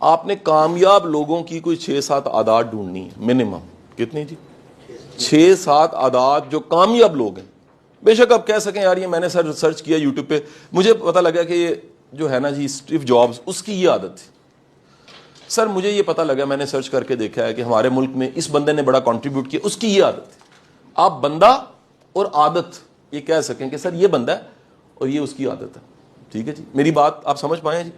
آپ نے کامیاب لوگوں کی کوئی 6-7 عادات ڈھونڈنی ہے منیمم. کتنی جی؟ 6-7 عادات جو کامیاب لوگ ہیں. بے شک آپ کہہ سکیں یار یہ میں نے سرچ کیا یوٹیوب پہ, مجھے پتہ لگا کہ یہ جو ہے نا جی اسٹیو جابز, اس کی یہ عادت تھی. سر مجھے یہ پتہ لگا, میں نے سرچ کر کے دیکھا ہے کہ ہمارے ملک میں اس بندے نے بڑا کنٹریبیوٹ کیا, اس کی یہ عادت تھی. آپ بندہ اور عادت یہ کہہ سکیں کہ سر یہ بندہ ہے اور یہ اس کی عادت ہے. ٹھیک ہے جی, میری بات آپ سمجھ پائیں جی,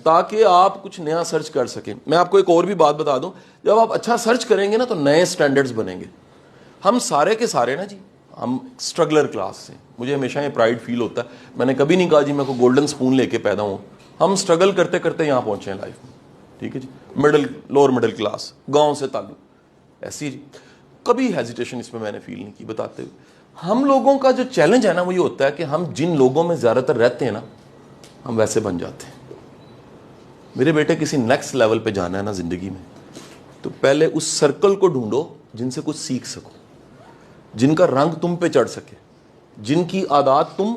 تاکہ آپ کچھ نیا سرچ کر سکیں. میں آپ کو ایک اور بھی بات بتا دوں, جب آپ اچھا سرچ کریں گے نا تو نئے سٹینڈرڈز بنیں گے. ہم سارے کے سارے نا جی ہم اسٹرگلر کلاس سے, مجھے ہمیشہ یہ پرائڈ فیل ہوتا ہے. میں نے کبھی نہیں کہا جی میں کوئی گولڈن سپون لے کے پیدا ہوں. ہم اسٹرگل کرتے کرتے یہاں پہنچے ہیں لائف میں. ٹھیک ہے جی, لوور مڈل کلاس, گاؤں سے تعلق, ایسی جی کبھی ہیزیٹیشن اس میں نے فیل نہیں کی بتاتے ہوئے. ہم لوگوں کا جو چیلنج ہے نا وہ یہ ہوتا ہے کہ ہم جن لوگوں میں زیادہ تر رہتے ہیں نا ہم ویسے بن جاتے ہیں. میرے بیٹے کسی نیکسٹ لیول پہ جانا ہے نا زندگی میں, تو پہلے اس سرکل کو ڈھونڈو جن سے کچھ سیکھ سکو, جن کا رنگ تم پہ چڑھ سکے, جن کی عادات تم.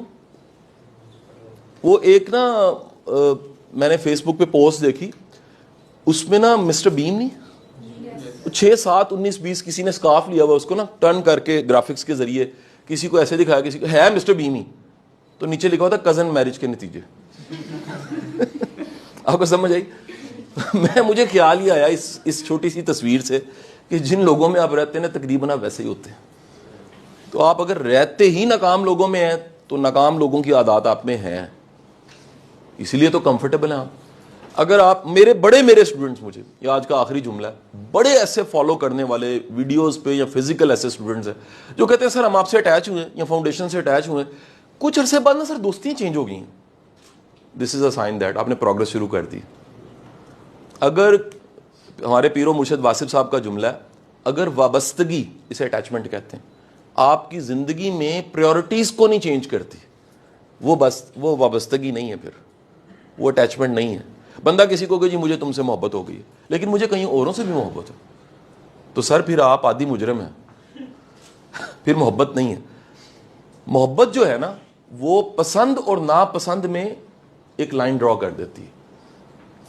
وہ ایک نا میں نے فیس بک پہ پوسٹ دیکھی, اس میں نا مسٹر بین نہیں 6, 7, 19, 20 کسی نے سکارف لیا ہوا, اس کو نا ٹرن کر کے گرافکس کے ذریعے کسی کو ایسے دکھایا, کسی کو ہے مسٹر بین ہی, تو نیچے لکھا ہوتا کزن میرج کے نتیجے. آپ کو سمجھ آئی؟ مجھے خیال ہی آیا اس چھوٹی سی تصویر سے کہ جن لوگوں میں آپ رہتے ہیں نا تقریباً آپ ویسے ہی ہوتے ہیں. تو آپ اگر رہتے ہی ناکام لوگوں میں ہیں تو ناکام لوگوں کی عادات آپ میں ہیں, اسی لیے تو کمفرٹیبل ہیں آپ. اگر آپ میرے اسٹوڈنٹس, مجھے یہ آج کا آخری جملہ ہے, بڑے ایسے فالو کرنے والے ویڈیوز پہ یا فزیکل ایسے اسٹوڈنٹس ہیں جو کہتے ہیں سر ہم آپ سے اٹیچ ہوئے یا فاؤنڈیشن سے اٹیچ ہوئے, کچھ عرصے بعد نا سر دوستیاں چینج ہو گئی ہیں. دس از اے سائن دیٹ آپ نے پروگرس شروع کر دی. اگر ہمارے پیر و مرشد واسف صاحب کا جملہ ہے, اگر وابستگی, اسے اٹیچمنٹ کہتے ہیں, آپ کی زندگی میں پریورٹیز کو نہیں چینج کرتی, وہ وابستگی نہیں ہے, پھر وہ اٹیچمنٹ نہیں ہے. بندہ کسی کو کہ جی مجھے تم سے محبت ہو گئی ہے لیکن مجھے کہیں اوروں سے بھی محبت ہے, تو سر پھر آپ عادی مجرم ہیں, پھر محبت نہیں ہے. محبت جو ہے نا وہ پسند اور ناپسند میں ایک لائن ڈرا کر دیتی ہے.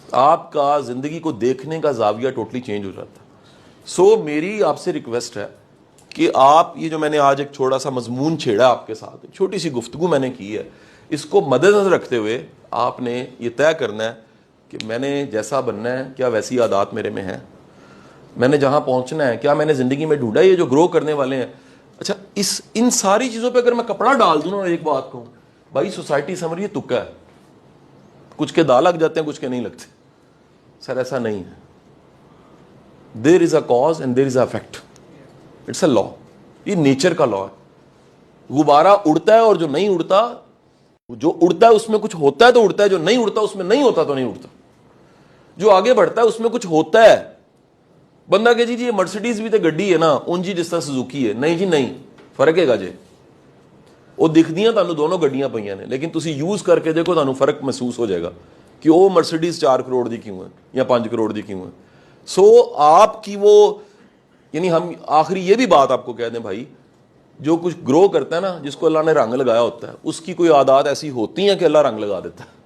آپ کا زندگی کو دیکھنے کا زاویہ ٹوٹلی چینج ہو جاتا ہے. سو میری آپ سے ریکویسٹ ہے کہ آپ یہ جو میں نے آج ایک چھوٹا سا مضمون چھیڑا آپ کے ساتھ, ایک چھوٹی سی گفتگو میں نے کی ہے, اس کو مد نظر رکھتے ہوئے آپ نے یہ طے کرنا ہے کہ میں نے جیسا بننا ہے کیا ویسی عادات میرے میں ہیں, میں نے جہاں پہنچنا ہے کیا میں نے زندگی میں ڈھونڈا, یہ جو گرو کرنے والے ہیں. اچھا ان ساری چیزوں پہ اگر میں کپڑا ڈال دوں نا, ایک بات کہوں بھائی, سوسائٹی سمجھ رہی ہے تکا ہے, کچھ کے داغ لگ جاتے ہیں کچھ کے نہیں لگتے. سر ایسا نہیں ہے. There is a cause and there is a effect, it's a law, یہ نیچر کا لا ہے. غبارہ اڑتا ہے اور جو نہیں اڑتا, جو اڑتا ہے اس میں کچھ ہوتا ہے تو اڑتا ہے, جو نہیں اڑتا اس میں نہیں ہوتا تو نہیں اڑتا. جو آگے بڑھتا ہے اس میں کچھ ہوتا ہے. بندہ کہ جی یہ مرسیڈیز بھی تو گڈی ہے نا, ان جی جس طرح سزوکی ہے, نہیں جی نہیں, فرق ہے گا جی. وہ دکھدیاں تانوں دونوں گڈیاں پئیاں نے, لیکن تسی یوز کر کے دیکھو تانوں فرق محسوس ہو جائے گا کہ وہ مرسیڈیز 4 کروڑ دی کیوں ہے یا 5 کروڑ دی کیوں ہے. سو آپ کی وہ, یعنی ہم آخری یہ بھی بات آپ کو کہہ دیں بھائی, جو کچھ گرو کرتا ہے نا, جس کو اللہ نے رنگ لگایا ہوتا ہے, اس کی کوئی عادات ایسی ہوتی ہیں کہ اللہ رنگ لگا دیتا ہے.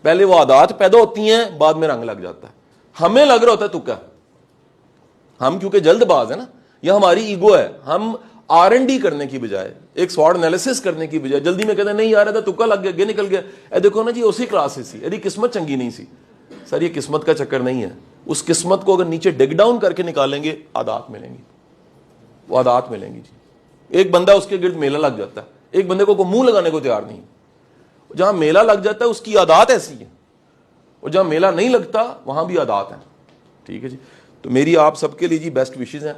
پہلے وہ عادات پیدا ہوتی ہیں, بعد میں رنگ لگ جاتا ہے. ہمیں لگ رہا ہوتا ہے تکا, ہم کیونکہ جلد باز ہے نا, یا ہماری ایگو ہے, ہم R&D کرنے کی بجائے, ایک سوٹ انالیسس کرنے کی بجائے جلدی میں کہتے ہیں نہیں یار یہ تکا لگ گیا, نکل گیا, اے دیکھو نا جی اسی کلاس سے سی, یہ قسمت چنگی نہیں سی. سر یہ قسمت کا چکر نہیں ہے. اس قسمت کو اگر نیچے ڈگ ڈاؤن کر کے نکالیں گے, عادات ملیں گی, وہ عادات ملیں گی جی. ایک بندہ اس کے گرد میلہ لگ جاتا ہے, ایک بندے کو منہ لگانے کو تیار نہیں. جہاں میلہ لگ جاتا ہے اس کی عادات ایسی ہیں, اور جہاں میلہ نہیں لگتا وہاں بھی عادات ہیں. ٹھیک ہے جی. تو میری آپ سب کے لیے جی بیسٹ وشز ہیں.